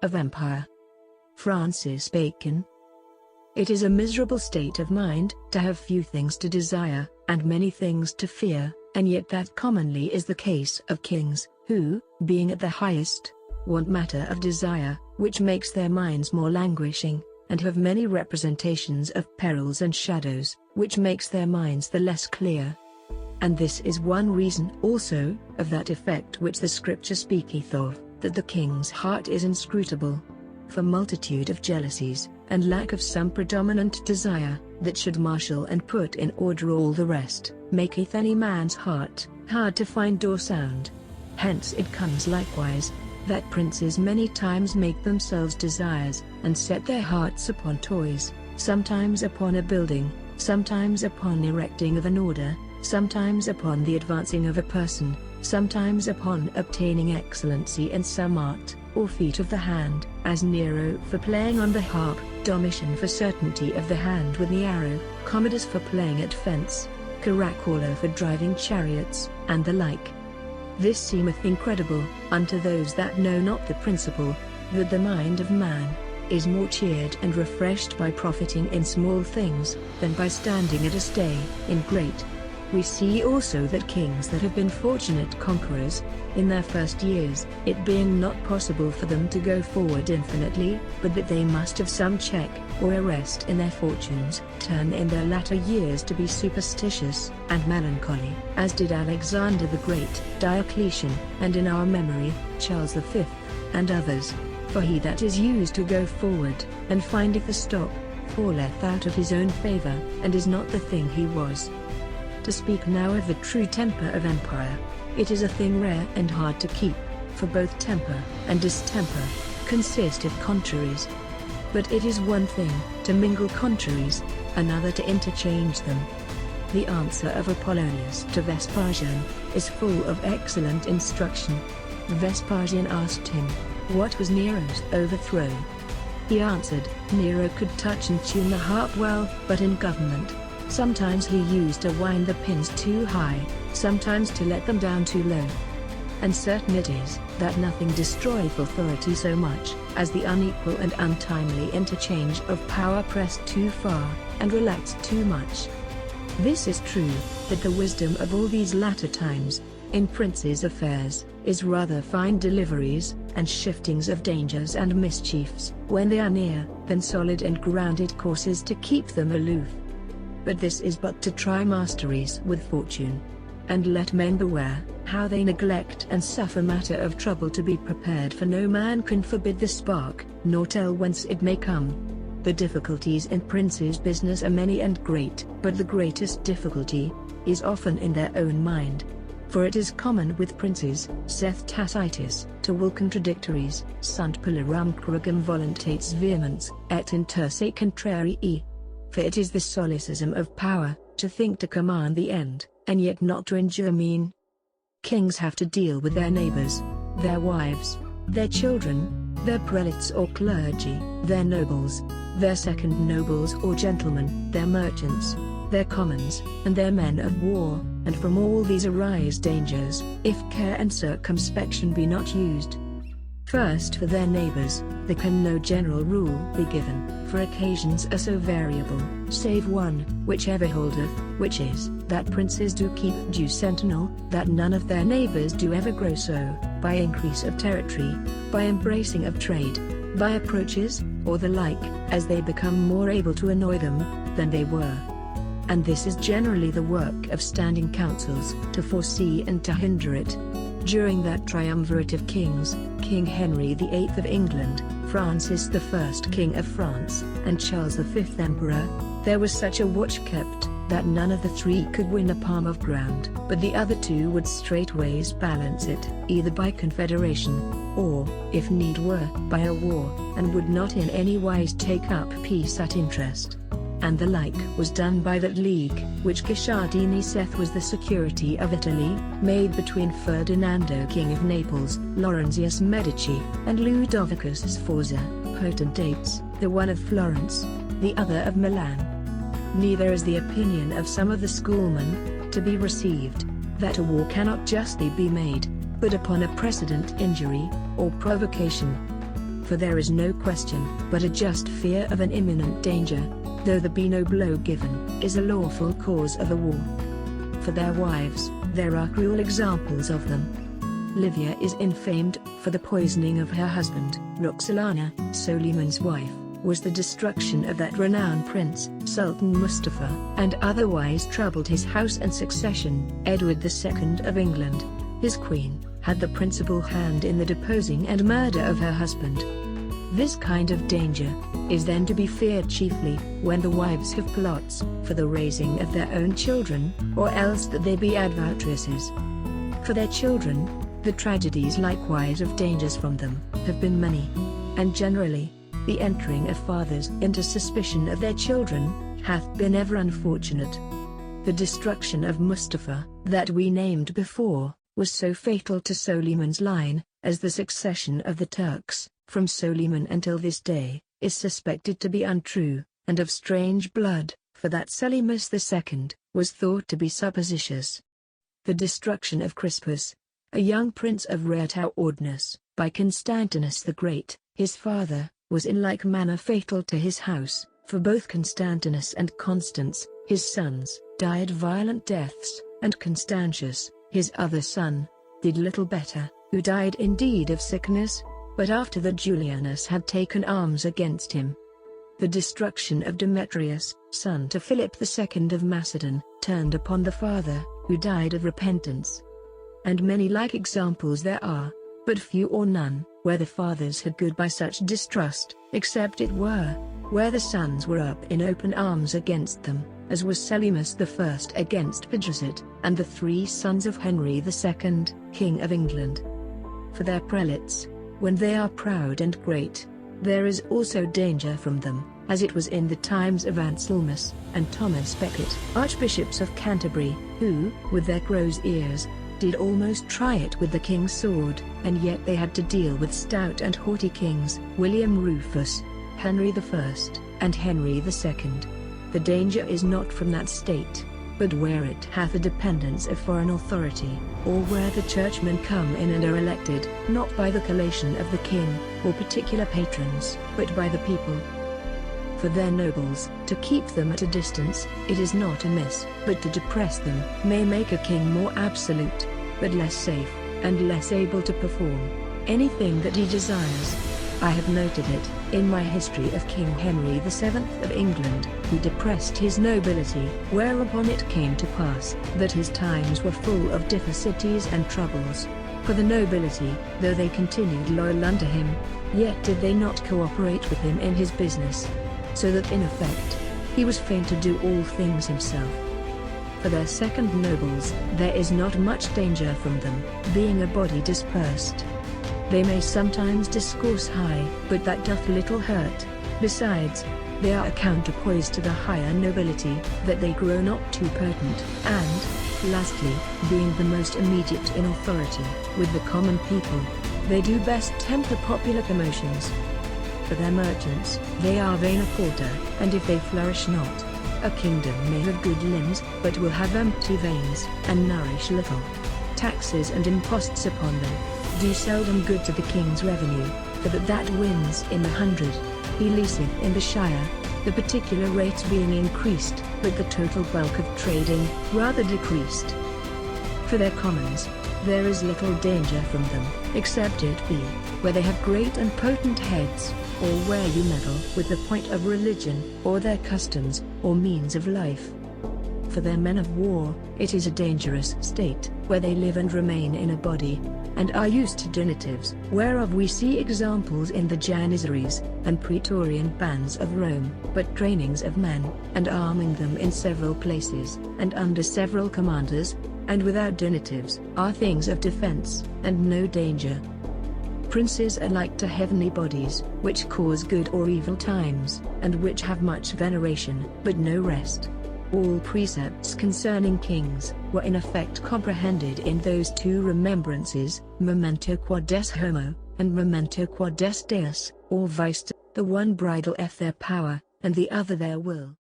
of empire. Francis Bacon. It is a miserable state of mind to have few things to desire, and many things to fear, and yet that commonly is the case of kings, who, being at the highest, want matter of desire, which makes their minds more languishing, and have many representations of perils and shadows, which makes their minds the less clear. And this is one reason also, of that effect which the Scripture speaketh of, that the king's heart is inscrutable. For multitude of jealousies, and lack of some predominant desire, that should marshal and put in order all the rest, maketh any man's heart hard to find or sound. Hence it comes likewise, that princes many times make themselves desires, and set their hearts upon toys, sometimes upon a building, sometimes upon erecting of an order, sometimes upon the advancing of a person, sometimes upon obtaining excellency in some art, or feat of the hand, as Nero for playing on the harp, Domitian for certainty of the hand with the arrow, Commodus for playing at fence, Caracalla for driving chariots, and the like. This seemeth incredible, unto those that know not the principle, that the mind of man is more cheered and refreshed by profiting in small things, than by standing at a stay in great. We see also that kings that have been fortunate conquerors, in their first years, it being not possible for them to go forward infinitely, but that they must have some check, or arrest in their fortunes, turn in their latter years to be superstitious, and melancholy, as did Alexander the Great, Diocletian, and in our memory, Charles V, and others. For he that is used to go forward, and findeth a stop, falleth out of his own favor, and is not the thing he was. To speak now of the true temper of empire, it is a thing rare and hard to keep, for both temper and distemper consist of contraries. But it is one thing to mingle contraries, another to interchange them. The answer of Apollonius to Vespasian is full of excellent instruction. Vespasian asked him, what was Nero's overthrow? He answered, Nero could touch and tune the harp well, but in government, sometimes he used to wind the pins too high, sometimes to let them down too low. And certain it is, that nothing destroyeth authority so much, as the unequal and untimely interchange of power pressed too far, and relaxed too much. This is true, that the wisdom of all these latter times, in princes' affairs, is rather fine deliveries, and shiftings of dangers and mischiefs, when they are near, than solid and grounded courses to keep them aloof. But this is but to try masteries with fortune. And let men beware, how they neglect and suffer matter of trouble to be prepared, for no man can forbid the spark, nor tell whence it may come. The difficulties in princes' business are many and great, but the greatest difficulty is often in their own mind. For it is common with princes, saith Tacitus, to will contradictories, sunt polarum crugum voluntates vehemens, et interse contrarii. For it is the solecism of power, to think to command the end, and yet not to endure mean. Kings have to deal with their neighbors, their wives, their children, their prelates or clergy, their nobles, their second nobles or gentlemen, their merchants, their commons, and their men of war, and from all these arise dangers, if care and circumspection be not used. First, for their neighbors, there can no general rule be given, for occasions are so variable, save one, which ever holdeth, which is, that princes do keep due sentinel, that none of their neighbors do ever grow so, by increase of territory, by embracing of trade, by approaches, or the like, as they become more able to annoy them, than they were. And this is generally the work of standing councils, to foresee and to hinder it. During that triumvirate of kings, King Henry VIII of England, Francis I King of France, and Charles V Emperor, there was such a watch kept, that none of the three could win a palm of ground, but the other two would straightways balance it, either by confederation, or, if need were, by a war, and would not in any wise take up peace at interest. And the like was done by that league, which Guicciardini saith was the security of Italy, made between Ferdinando King of Naples, Laurentius Medici, and Ludovicus Sforza, potentates, the one of Florence, the other of Milan. Neither is the opinion of some of the schoolmen to be received, that a war cannot justly be made, but upon a precedent injury, or provocation. for there is no question, but a just fear of an imminent danger, though there be no blow given, is a lawful cause of a war. For their wives, there are cruel examples of them. Livia is infamed, for the poisoning of her husband. Roxolana, Soliman's wife, was the destruction of that renowned prince, Sultan Mustafa, and otherwise troubled his house and succession. Edward II of England, his queen, had the principal hand in the deposing and murder of her husband. This kind of danger is then to be feared chiefly when the wives have plots for the raising of their own children, or else that they be advoutresses for their children. The tragedies likewise of dangers from them have been many, and generally the entering of fathers into suspicion of their children hath been ever unfortunate. The destruction of Mustafa, that we named before, was so fatal to Soliman's line, as the succession of the Turks, from Soliman until this day, is suspected to be untrue, and of strange blood, for that Selimus II was thought to be supposititious. The destruction of Crispus, a young prince of rare ordness, by Constantinus the Great, his father, was in like manner fatal to his house, for both Constantinus and Constans, his sons, died violent deaths, and Constantius, his other son, did little better, who died indeed of sickness, but after that Julianus had taken arms against him. The destruction of Demetrius, son to Philip II of Macedon, turned upon the father, who died of repentance. And many like examples there are, but few or none, where the fathers had good by such distrust, except it were, where the sons were up in open arms against them, as was Selimus I against Bajazet, and the 3 sons of Henry II, King of England. For their prelates, when they are proud and great, there is also danger from them, as it was in the times of Anselmus, and Thomas Becket, archbishops of Canterbury, who, with their crow's ears, did almost try it with the king's sword, and yet they had to deal with stout and haughty kings, William Rufus, Henry I, and Henry II. The danger is not from that state, but where it hath a dependence of foreign authority, or where the churchmen come in and are elected, not by the collation of the king, or particular patrons, but by the people. For their nobles, to keep them at a distance, it is not amiss, but to depress them, may make a king more absolute, but less safe, and less able to perform anything that he desires. I have noted it, in my history of King Henry VII of England, who depressed his nobility, whereupon it came to pass, that his times were full of difficulties and troubles. For the nobility, though they continued loyal unto him, yet did they not cooperate with him in his business. So that in effect, he was fain to do all things himself. For their second nobles, there is not much danger from them, being a body dispersed. They may sometimes discourse high, but that doth little hurt. Besides, they are a counterpoise to the higher nobility, that they grow not too potent, and, lastly, being the most immediate in authority, with the common people, they do best temper popular commotions. For their merchants, they are vain of quarter, and if they flourish not, a kingdom may have good limbs, but will have empty veins, and nourish little. Taxes and imposts upon them do seldom good to the king's revenue, for that wins in the 100, he leaseth in the shire, the particular rates being increased, but the total bulk of trading rather decreased. For their commons, there is little danger from them, except it be, where they have great and potent heads, or where you meddle with the point of religion, or their customs, or means of life. For their men of war, it is a dangerous state, where they live and remain in a body, and are used to donatives, whereof we see examples in the Janissaries, and praetorian bands of Rome, but trainings of men, and arming them in several places, and under several commanders, and without donatives, are things of defense, and no danger. Princes are like to heavenly bodies, which cause good or evil times, and which have much veneration, but no rest. All precepts concerning kings were in effect comprehended in those 2 remembrances, memento quod est homo, and memento quod est Deus, or vice, the one bridleth their power, and the other their will.